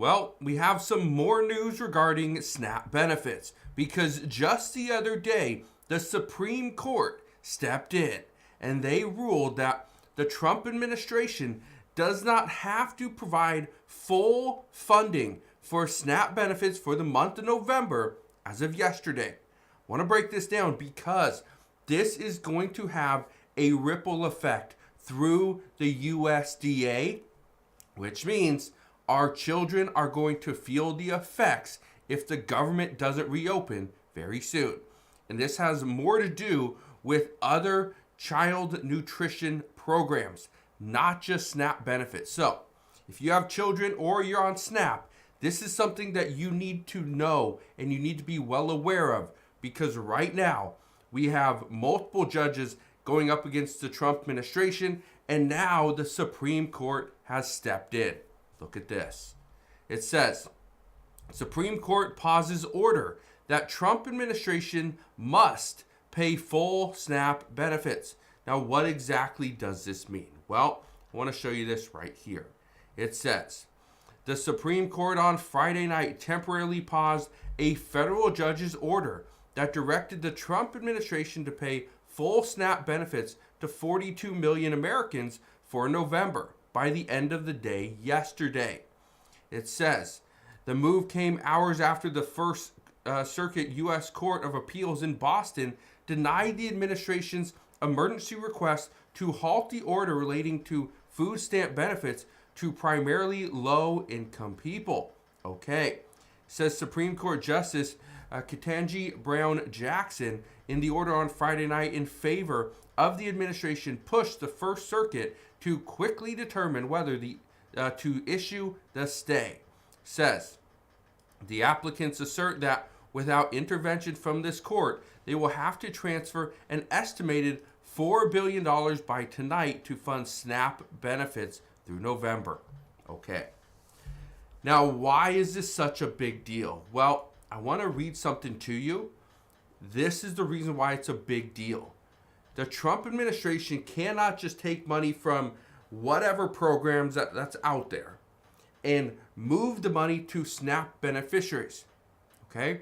Well, we have some more news regarding SNAP benefits because just the other day, the Supreme Court stepped in and they ruled that the Trump administration does not have to provide full funding for SNAP benefits for the month of November as of yesterday. I want to break this down because this is going to have a ripple effect through the USDA, which means our children are going to feel the effects if the government doesn't reopen very soon. And this has more to do with other child nutrition programs, not just SNAP benefits. So, if you have children or you're on SNAP, this is something that you need to know and you need to be well aware of, because right now we have multiple judges going up against the Trump administration, and now the Supreme Court has stepped in. Look at this. It says, Supreme Court pauses order that Trump administration must pay full SNAP benefits. Now, what exactly does this mean? Well, I want to show you this right here. It says, the Supreme Court on Friday night temporarily paused a federal judge's order that directed the Trump administration to pay full SNAP benefits to 42 million Americans for November by the end of the day yesterday. It says, the move came hours after the First Circuit U.S. Court of Appeals in Boston denied the administration's emergency request to halt the order relating to food stamp benefits to primarily low-income people. Okay, says Supreme Court Justice Ketanji Brown Jackson in the order on Friday night in favor of the administration pushed the First Circuit to quickly determine whether to issue the stay. Says the applicants assert that without intervention from this court, they will have to transfer an estimated $4 billion by tonight to fund SNAP benefits through November. Okay. Now, why is this such a big deal? Well, I want to read something to you. This is the reason why it's a big deal. The Trump administration cannot just take money from whatever programs that's out there and move the money to SNAP beneficiaries. Okay?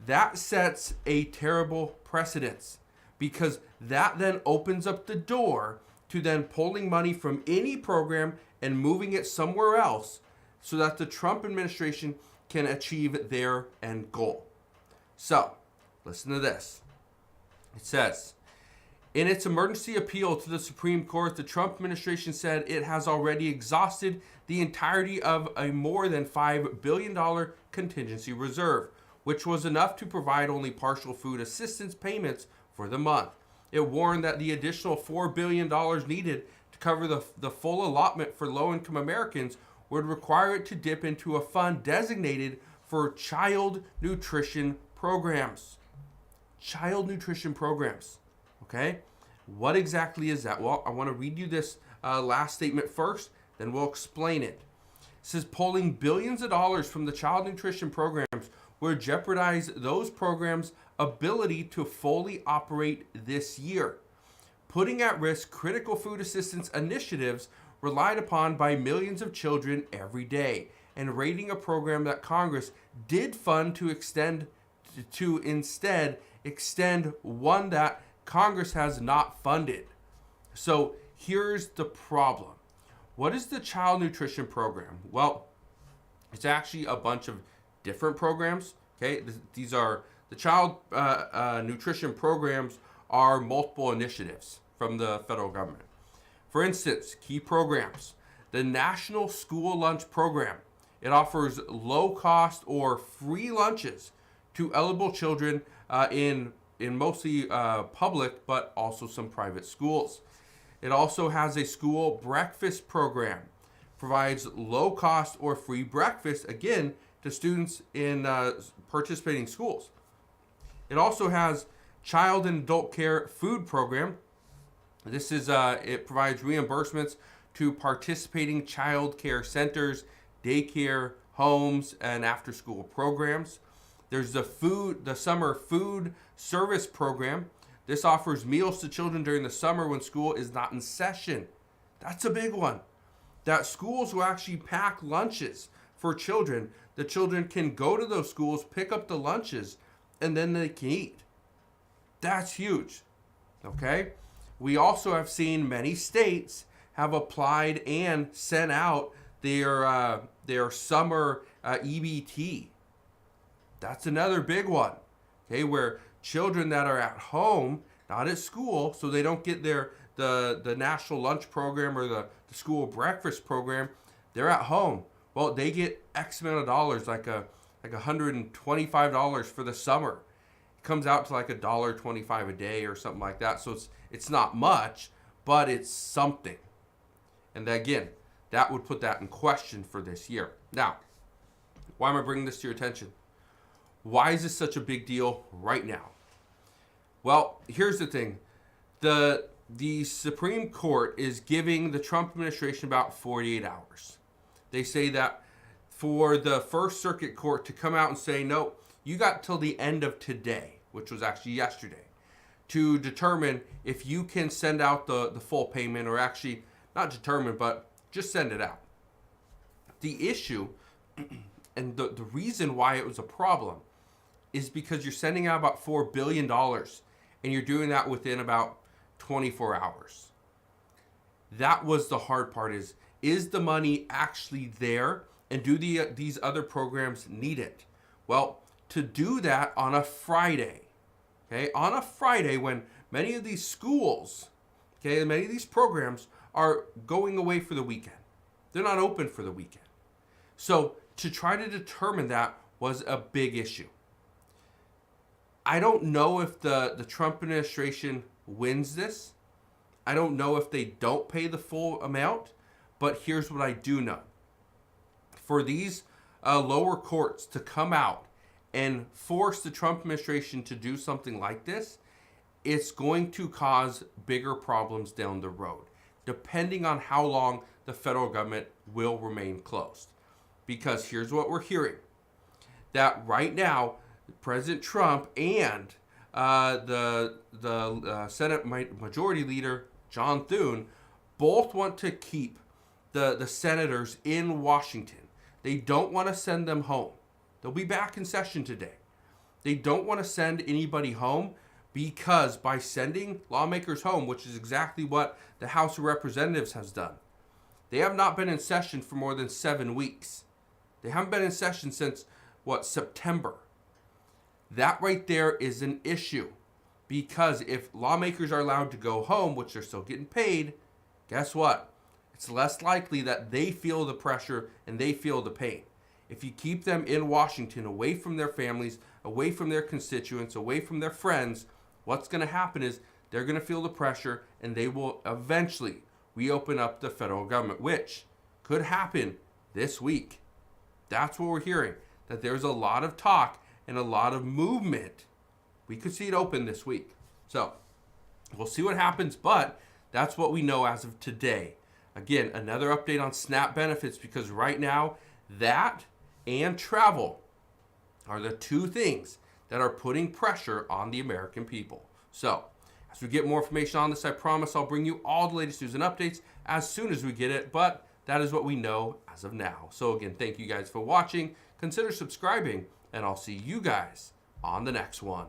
That sets a terrible precedence because that then opens up the door to then pulling money from any program and moving it somewhere else so that the Trump administration can achieve their end goal. So, listen to this. It says, in its emergency appeal to the Supreme Court, the Trump administration said it has already exhausted the entirety of a more than $5 billion contingency reserve, which was enough to provide only partial food assistance payments for the month. It warned that the additional $4 billion needed to cover the full allotment for low-income Americans would require it to dip into a fund designated for child nutrition programs. Child nutrition programs. Okay? What exactly is that? Well, I want to read you this last statement first, then we'll explain it. It says pulling billions of dollars from the child nutrition programs would jeopardize those programs' ability to fully operate this year, putting at risk critical food assistance initiatives relied upon by millions of children every day, and raiding a program that Congress did fund to instead extend one that Congress has not funded. So here's the problem. What is the child nutrition program? Well, it's actually a bunch of different programs. Okay, these are the child nutrition programs are multiple initiatives from the federal government. For instance, key programs: the National School Lunch Program. It offers low-cost or free lunches to eligible children in mostly public, but also some private schools. It also has a school breakfast program. Provides low-cost or free breakfast, again, to students in participating schools. It also has Child and Adult Care Food Program. This is it provides reimbursements to participating child care centers, daycare, homes, and after-school programs. There's the Summer Food Service Program. This offers meals to children during the summer when school is not in session. That's a big one. That schools will actually pack lunches for children. The children can go to those schools, pick up the lunches, and then they can eat. That's huge. Okay? We also have seen many states have applied and sent out their summer EBT. That's another big one. Okay, where children that are at home, not at school, so they don't get the national lunch program or the school breakfast program, they're at home. Well, they get X amount of dollars, like $125 for the summer. It comes out to like $1.25 a day or something like that. So it's not much, but it's something. And again, that would put that in question for this year. Now, why am I bringing this to your attention? Why is this such a big deal right now? Well, here's the thing. The Supreme Court is giving the Trump administration about 48 hours. They say that for the First Circuit Court to come out and say, no, you got till the end of today, which was actually yesterday, to determine if you can send out the full payment, or actually not determine, but just send it out. The issue and the reason why it was a problem is because you're sending out about $4 billion and you're doing that within about 24 hours. That was the hard part, is the money actually there, and do these other programs need it? Well, to do that on a Friday, okay, on a Friday when many of these schools, okay, many of these programs are going away for the weekend. They're not open for the weekend. So to try to determine that was a big issue. I don't know if the Trump administration wins this. I don't know if they don't pay the full amount, but here's what I do know. For these lower courts to come out and force the Trump administration to do something like this, it's going to cause bigger problems down the road, depending on how long the federal government will remain closed. Because here's what we're hearing, that right now, President Trump and the Senate Majority Leader John Thune both want to keep the senators in Washington. They don't want to send them home. They'll be back in session today. They don't want to send anybody home, because by sending lawmakers home, which is exactly what the House of Representatives has done, they have not been in session for more than 7 weeks. They haven't been in session since, September. That right there is an issue, because if lawmakers are allowed to go home, which they're still getting paid, guess what? It's less likely that they feel the pressure and they feel the pain. If you keep them in Washington, away from their families, away from their constituents, away from their friends, what's going to happen is they're going to feel the pressure, and they will eventually reopen up the federal government, which could happen this week. That's what we're hearing, that there's a lot of talk and a lot of movement. We could see it open this week. So we'll see what happens, but that's what we know as of today. Again, another update on SNAP benefits, because right now that and travel are the two things that are putting pressure on the American people. So as we get more information on this, I promise I'll bring you all the latest news and updates as soon as we get it, but that is what we know as of now. So again, thank you guys for watching. Consider subscribing, and I'll see you guys on the next one.